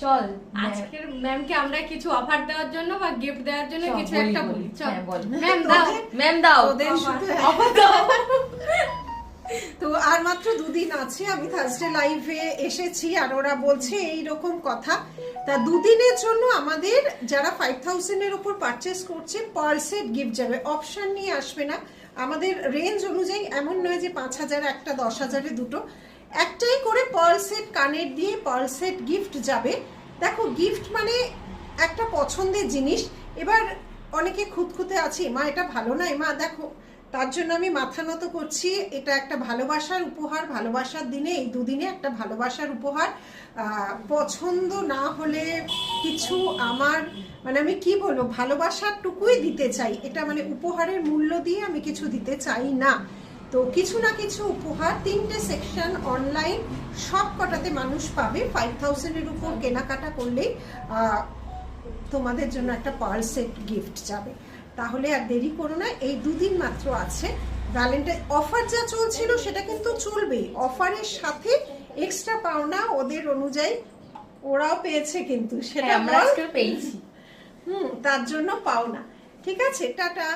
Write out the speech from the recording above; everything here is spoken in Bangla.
চল আজকের ম্যামকে আমরা কিছু অফার দেওয়ার জন্য বা গিফট দেওয়ার জন্য কিছু একটা বলি। চল ম্যাম দাও, ম্যাম দাও, ওদের শুধু অফার দাও। তো আর মাত্র দুদিন আছে, আমি থার্সডে লাইভে এসেছি আর ওরা বলছে এই রকম কথা। তা দুদিনের জন্য আমাদের যারা 5000 এর উপর পারচেস করছে পার সেট গিফট যাবে, অপশন নিয়ে আসবে না। আমাদের রেঞ্জ অনুযায়ী এমন নয় যে 5000 একটা 10,000-এ দুটো, একটাই করে পার্ল সেট কানের দিয়ে পার্ল সেট গিফট যাবে। দেখো গিফট মানে একটা পছন্দের জিনিস। এবার অনেকে খুঁতখুঁতে আছে, মা এটা ভালো না মা, দেখো তার জন্য আমি মাথা নত করছি। এটা একটা ভালোবাসার উপহার, ভালোবাসার দিনে এই দুদিনে একটা ভালোবাসার উপহার। পছন্দ না হলে কিছু আমার মানে আমি কি বলবো, ভালোবাসার টুকুই দিতে চাই, এটা মানে উপহারের মূল্য দিয়ে আমি কিছু দিতে চাই না। তো কিছু না কিছু উপহার, 3টে সেকশন অনলাইন সব কটাতে মানুষ পাবে। 5000 এর উপর কেনাকাটা করলেই তোমাদের জন্য একটা পার্ল সেট গিফট যাবে। তাহলে আর দেরি করো না, এই দুদিন মাত্র আছে। ভ্যালেন্টাইন অফার যা চলছিল সেটা কিন্তু চলবে, অফারের সাথে এক্সট্রা পাওনা ওদের অনুযায়ী ওরাও পেয়েছে, কিন্তু সেটা আমরা আজকে পেয়েছি। তার জন্য পাওনা। ঠিক আছে, টাটা।